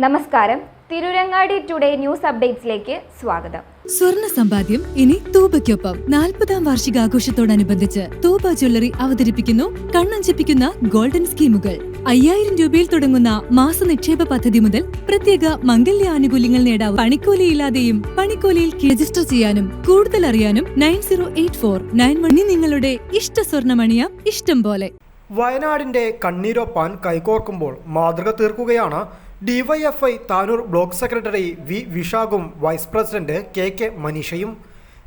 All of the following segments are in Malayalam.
നമസ്കാരം. തിരുരങ്ങാടി ടുഡേ ന്യൂസ് അപ്ഡേറ്റ്സിലേക്ക് സ്വാഗതം. സ്വർണ്ണ സമ്പാദ്യം ഇനി തൂബയ്ക്കൊപ്പം 40-ാം വാർഷികാഘോഷത്തോടനുബന്ധിച്ച് തൂബ ജ്വല്ലറി അവതരിപ്പിക്കുന്നു കണ്ണഞ്ചിപ്പിക്കുന്ന ഗോൾഡൻ സ്കീമുകൾ. 5000 രൂപയിൽ തുടങ്ങുന്ന മാസ നിക്ഷേപ പദ്ധതി മുതൽ പ്രത്യേക മംഗല്യ ആനുകൂല്യങ്ങൾ നേടാം. പണിക്കൂലിയില്ലാതെയും പണിക്കൂലിയിൽ രജിസ്റ്റർ ചെയ്യാനും കൂടുതൽ അറിയാനും 908491 നിങ്ങളുടെ ഇഷ്ട സ്വർണ്ണമണിയാം ഇഷ്ടം പോലെ. വയനാടിന്റെ കണ്ണീരൊപ്പാൻ കൈകോർക്കുമ്പോൾ മാതൃക തീർക്കുകയാണ് DYFI Tanur block secretary V വിശാഖും വൈസ് പ്രസിഡന്റ് കെ മനീഷയും.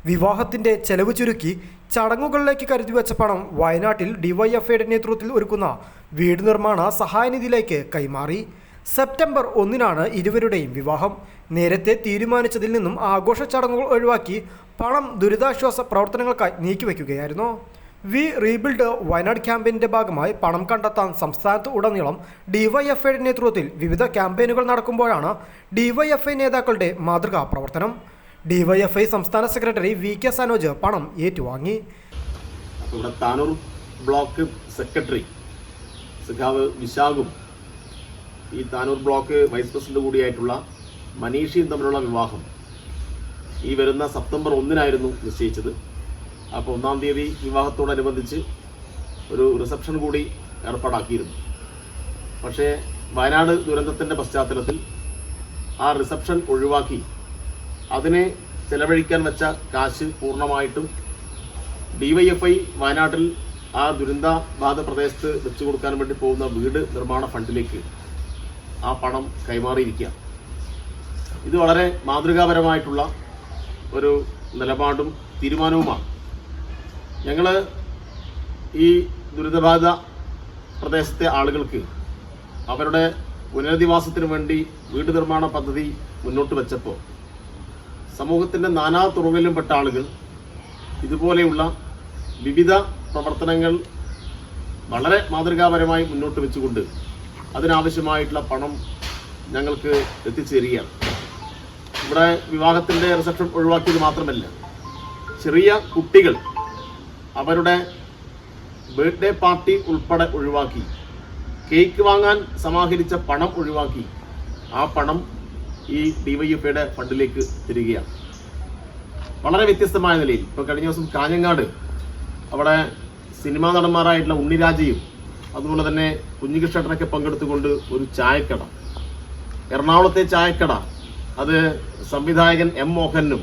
വിവാഹത്തിന്റെ ചെലവ് ചുരുക്കി ചടങ്ങുകളിലേക്ക് കരുതിവെച്ച പണം വയനാട്ടിൽ ഡിവൈഎഫ്ഐയുടെ നേതൃത്വത്തിൽ ഒരുക്കുന്ന വീട് നിർമ്മാണ സഹായനിധിയിലേക്ക് കൈമാറി. സെപ്റ്റംബർ 1-നാണ് ഇരുവരുടെയും വിവാഹം. നേരത്തെ തീരുമാനിച്ചതിൽ നിന്നും ആഘോഷ ചടങ്ങുകൾ ഒഴിവാക്കി പണം ദുരിതാശ്വാസ പ്രവർത്തനങ്ങൾക്കായി നീക്കിവെക്കുകയായിരുന്നു. വി റീബിൽഡ് വയനാട് ക്യാമ്പയിൻ്റെ ഭാഗമായി പണം കണ്ടെത്താൻ സംസ്ഥാനത്ത് ഉടനീളം ഡിവൈഎഫ്ഐയുടെ നേതൃത്വത്തിൽ വിവിധ ക്യാമ്പയിനുകൾ നടക്കുമ്പോഴാണ് ഡിവൈഎഫ്ഐ നേതാക്കളുടെ മാതൃകാ പ്രവർത്തനം. ഡിവൈഎഫ്ഐ സംസ്ഥാന സെക്രട്ടറി വി കെ സനോജ് പണം ഏറ്റുവാങ്ങി. താനൂർ ബ്ലോക്ക് സെക്രട്ടറി സഖാവ് വിശാഖും ഈ താനൂർ ബ്ലോക്ക് വൈസ് പ്രസിഡന്റ് കൂടിയായിട്ടുള്ള മനീഷയും തമ്മിലുള്ള വിവാഹം ഈ വരുന്ന സെപ്റ്റംബർ 1-നായിരുന്നു നിശ്ചയിച്ചത്. അപ്പോൾ 1-ാം തീയതി വിവാഹത്തോടനുബന്ധിച്ച് ഒരു റിസപ്ഷൻ കൂടി ഏർപ്പാടാക്കിയിരുന്നു. പക്ഷേ വയനാട് ദുരന്തത്തിൻ്റെ പശ്ചാത്തലത്തിൽ ആ റിസപ്ഷൻ ഒഴിവാക്കി അതിനെ ചെലവഴിക്കാൻ വെച്ച കാശ് പൂർണ്ണമായിട്ടും ഡിവൈഎഫ്ഐ വയനാട്ടിൽ ആ ദുരന്തബാധ പ്രദേശത്ത് വെച്ചു കൊടുക്കാൻ വേണ്ടി പോകുന്ന വീട് നിർമ്മാണ ഫണ്ടിലേക്ക് ആ പണം കൈമാറിയിരിക്കുക. ഇത് വളരെ മാതൃകാപരമായിട്ടുള്ള ഒരു നിലപാടും തീരുമാനവുമാണ്. ഞങ്ങൾ ഈ ദുരിതബാധിത പ്രദേശത്തെ ആളുകൾക്ക് അവരുടെ പുനരധിവാസത്തിന് വേണ്ടി വീട് നിർമ്മാണ പദ്ധതി മുന്നോട്ട് വെച്ചപ്പോൾ സമൂഹത്തിൻ്റെ നാനാ തുറകളിലും പെട്ട ആളുകൾ ഇതുപോലെയുള്ള വിവിധ പ്രവർത്തനങ്ങൾ വളരെ മാതൃകാപരമായി മുന്നോട്ട് വെച്ചുകൊണ്ട് അതിനാവശ്യമായിട്ടുള്ള പണം ഞങ്ങൾക്ക് എത്തിച്ചു തരികയാണ്. ഇവിടെ വിവാഹത്തിൻ്റെ റിസപ്ഷൻ ഒഴിവാക്കിയത് മാത്രമല്ല, ചെറിയ കുട്ടികൾ അവരുടെ ബർത്ത്ഡേ പാർട്ടി ഉൾപ്പെടെ ഒഴിവാക്കി കേക്ക് വാങ്ങാൻ സമാഹരിച്ച പണം ഒഴിവാക്കി ആ പണം ഈ ഡിവൈഎഫ്ഐയുടെ ഫണ്ടിലേക്ക് തരികയാണ്. വളരെ വ്യത്യസ്തമായ നിലയിൽ ഇപ്പോൾ കഴിഞ്ഞ ദിവസം കാഞ്ഞങ്ങാട് അവിടെ സിനിമാ നടന്മാരായിട്ടുള്ള ഉണ്ണിരാജയും അതുപോലെ തന്നെ കുഞ്ഞികൃഷ്ണനൊക്കെ പങ്കെടുത്തുകൊണ്ട് ഒരു ചായക്കട, എറണാകുളത്തെ ചായക്കട, അത് സംവിധായകൻ എം മോഹനും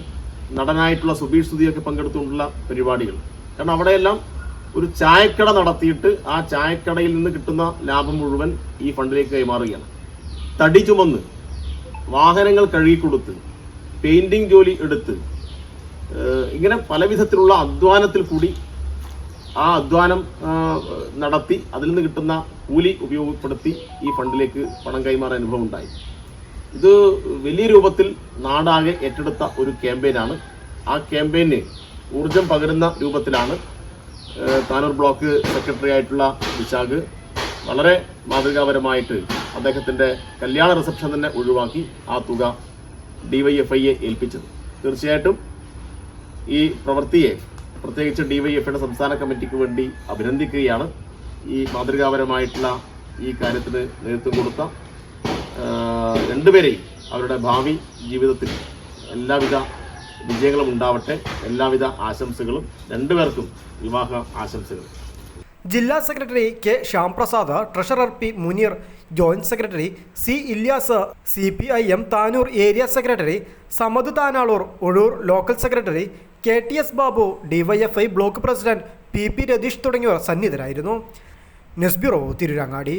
നടനായിട്ടുള്ള സുബീഷ് സുധിയൊക്കെ പങ്കെടുത്തുകൊണ്ടുള്ള പരിപാടികൾ. കാരണം അവിടെയെല്ലാം ഒരു ചായക്കട നടത്തിയിട്ട് ആ ചായക്കടയിൽ നിന്ന് കിട്ടുന്ന ലാഭം മുഴുവൻ ഈ ഫണ്ടിലേക്ക് കൈമാറുകയാണ്. തടി ചുമന്ന് വാഹനങ്ങൾ കഴുകിക്കൊടുത്ത് പെയിന്റിംഗ് ജോലി എടുത്ത് ഇങ്ങനെ പല വിധത്തിലുള്ള അധ്വാനത്തിൽ കൂടി ആ അധ്വാനം നടത്തി അതിൽ നിന്ന് കിട്ടുന്ന കൂലി ഉപയോഗപ്പെടുത്തി ഈ ഫണ്ടിലേക്ക് പണം കൈമാറാൻ അനുഭവം ഉണ്ടായി. ഇത് വലിയ രൂപത്തിൽ നാടാകെ ഏറ്റെടുത്ത ഒരു ക്യാമ്പയിനാണ്. ആ ക്യാമ്പയിന് ഊർജം പകരുന്ന രൂപത്തിലാണ് താനൂർ ബ്ലോക്ക് സെക്രട്ടറി ആയിട്ടുള്ള വിശാഖ് വളരെ മാതൃകാപരമായിട്ട് അദ്ദേഹത്തിൻ്റെ കല്യാണ റിസപ്ഷൻ തന്നെ ഒഴിവാക്കി ആ തുക ഡിവൈഎഫ്ഐയെ ഏൽപ്പിച്ചത്. തീർച്ചയായിട്ടും ഈ പ്രവൃത്തിയെ പ്രത്യേകിച്ച് ഡിവൈഎഫ്ഐയുടെ സംസ്ഥാന കമ്മിറ്റിക്ക് വേണ്ടി അഭിനന്ദിക്കുകയാണ്. ഈ മാതൃകാപരമായിട്ടുള്ള ഈ കാര്യത്തിന് നേതൃത്വം കൊടുത്ത രണ്ടുപേരെയും അവരുടെ ഭാവി ജീവിതത്തിൽ എല്ലാവിധ വിജയങ്ങളും ഉണ്ടാവട്ടെ, എല്ലാവിധ ആശംസകളും, രണ്ടുപേർക്കും വിവാഹ ആശംസകൾ. ജില്ലാ secretary K Shyamprasad, treasurer P Muneer, joint secretary C Ilyas, CPIM Tanur area secretary Samad Thanalur, Ozhur local secretary KTS Babu, DYFI block president PP Ratheesh തുടങ്ങിയവർ സന്നിധരായിരുന്നു. News bureau, Tirurangadi.